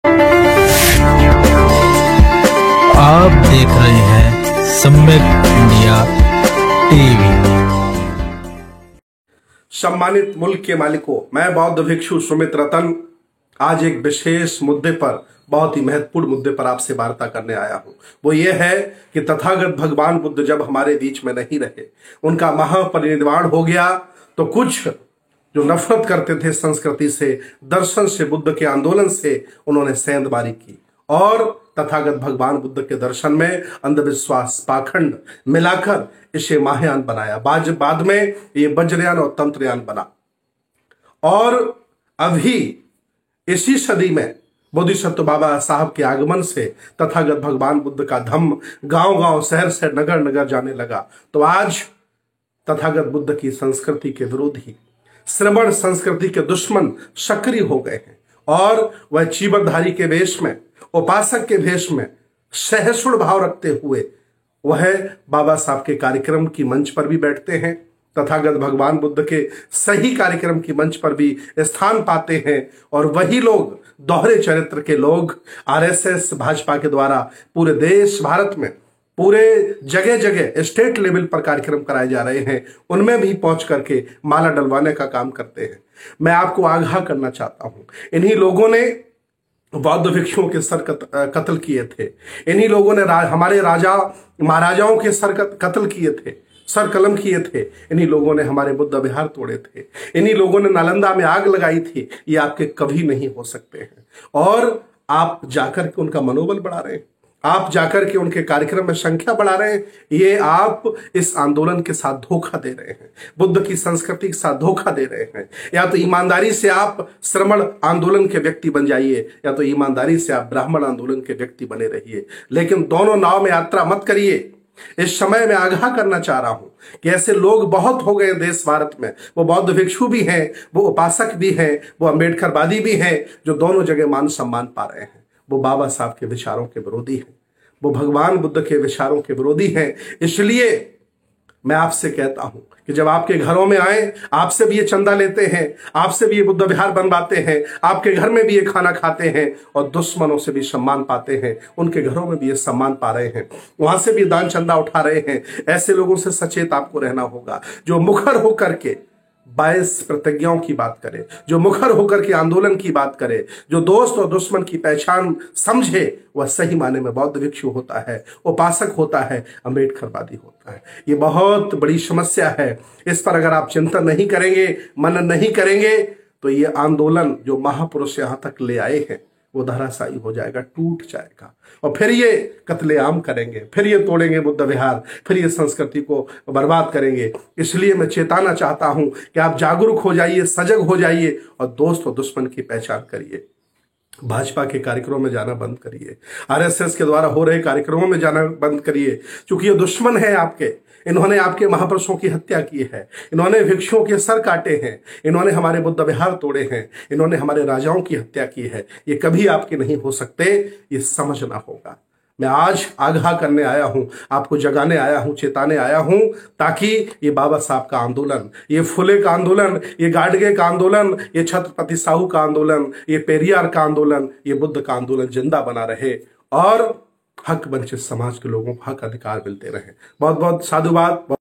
आप देख रहे हैं सम्यक इंडिया टीवी। सम्मानित मुल्क के मालिकों, मैं बौद्ध भिक्षु सुमित रतन आज एक विशेष मुद्दे पर, बहुत ही महत्वपूर्ण मुद्दे पर आपसे वार्ता करने आया हूं। वो ये है कि तथागत भगवान बुद्ध जब हमारे बीच में नहीं रहे, उनका महापरिनिर्वाण हो गया, तो कुछ जो नफरत करते थे संस्कृति से, दर्शन से, बुद्ध के आंदोलन से, उन्होंने सेंधमारी की और तथागत भगवान बुद्ध के दर्शन में अंधविश्वास, पाखंड मिलाकर इसे महायान बनाया। बाद में ये वज्रयान और तंत्रयान बना। और अभी इसी सदी में बोधिसत्व बाबा साहब के आगमन से तथागत भगवान बुद्ध का धम्म गांव गांव, शहर शहर, नगर नगर जाने लगा। तो आज तथागत बुद्ध की संस्कृति के विरोधी, श्रवण संस्कृति के दुश्मन सक्रिय हो गए हैं और वह चीवरधारी के वेश में, उपासक के वेश में, सहिष्णु भाव रखते हुए वह बाबा साहब के कार्यक्रम की मंच पर भी बैठते हैं, तथागत भगवान बुद्ध के सही कार्यक्रम की मंच पर भी स्थान पाते हैं। और वही लोग, दोहरे चरित्र के लोग, आरएसएस भाजपा के द्वारा पूरे देश भारत में, पूरे जगह जगह स्टेट लेवल पर कार्यक्रम कराए जा रहे हैं, उनमें भी पहुंच करके माला डलवाने का काम करते हैं। मैं आपको आगाह करना चाहता हूं, इन्हीं लोगों ने बौद्ध भिक्षुओं के सर कत्ल किए थे। इन्हीं लोगों ने हमारे राजा महाराजाओं के सर कत्ल किए थे, सर कलम किए थे। इन्हीं लोगों ने हमारे बुद्ध विहार तोड़े थे। इन्हीं लोगों ने नालंदा में आग लगाई थी। ये आपके कभी नहीं हो सकते हैं। और आप जाकर के उनका मनोबल बढ़ा रहे हैं, आप जाकर के उनके कार्यक्रम में संख्या बढ़ा रहे हैं। ये आप इस आंदोलन के साथ धोखा दे रहे हैं, बुद्ध की संस्कृति के साथ धोखा दे रहे हैं। या तो ईमानदारी से आप श्रमण आंदोलन के व्यक्ति बन जाइए, या तो ईमानदारी से आप ब्राह्मण आंदोलन के व्यक्ति बने रहिए, लेकिन दोनों नाव में यात्रा मत करिए। इस समय मैं आगाह करना चाह रहा हूं कि ऐसे लोग बहुत हो गए देश भारत में। वो बौद्ध भिक्षु भी हैं, वो उपासक भी हैं, वो अम्बेडकरवादी भी हैं, जो दोनों जगह मान सम्मान पा रहे हैं। वो बाबा साहब के विचारों के विरोधी हैं, वो भगवान बुद्ध के विचारों के विरोधी हैं। इसलिए मैं आपसे कहता हूं कि जब आपके घरों में आए, आपसे भी ये चंदा लेते हैं, आपसे भी ये बुद्ध विहार बनवाते हैं, आपके घर में भी ये खाना खाते हैं और दुश्मनों से भी सम्मान पाते हैं, उनके घरों में भी ये सम्मान पा रहे हैं, वहां से भी दान चंदा उठा रहे हैं। ऐसे लोगों से सचेत आपको रहना होगा, जो मुखर होकर के 22 प्रतिज्ञाओं की बात करे, जो मुखर होकर के आंदोलन की बात करे, जो दोस्त और दुश्मन की पहचान समझे, वह सही माने में बौद्ध भिक्षु होता है, उपासक होता है, अम्बेडकरवादी होता है। ये बहुत बड़ी समस्या है। इस पर अगर आप चिंतन नहीं करेंगे, मनन नहीं करेंगे, तो ये आंदोलन जो महापुरुष यहां तक ले आए हैं वो धराशायी हो जाएगा, टूट जाएगा। और फिर ये कत्लेआम करेंगे, फिर ये तोड़ेंगे बुद्ध विहार, फिर ये संस्कृति को बर्बाद करेंगे। इसलिए मैं चेताना चाहता हूं कि आप जागरूक हो जाइए, सजग हो जाइए और दोस्त और दुश्मन की पहचान करिए। भाजपा के कार्यक्रमों में जाना बंद करिए, आरएसएस के द्वारा हो रहे कार्यक्रमों में जाना बंद करिए, क्योंकि ये दुश्मन है आपके। इन्होंने आपके महापुरुषों की हत्या की है, इन्होंने भिक्षुओं के सर काटे हैं, इन्होंने हमारे बुद्ध विहार तोड़े हैं, इन्होंने हमारे राजाओं की हत्या की है। ये कभी आपके नहीं हो सकते, ये समझना होगा। मैं आज आगाह करने आया हूं, आपको जगाने आया हूं, चेताने आया हूं, ताकि ये बाबा साहब का आंदोलन, ये फुले का आंदोलन, ये गाडगे का आंदोलन, ये छत्रपति साहू का आंदोलन, ये पेरियार का आंदोलन, ये बुद्ध का आंदोलन जिंदा बना रहे और हक वंचित समाज के लोगों को हक अधिकार मिलते रहे। बहुत बहुत साधुवाद।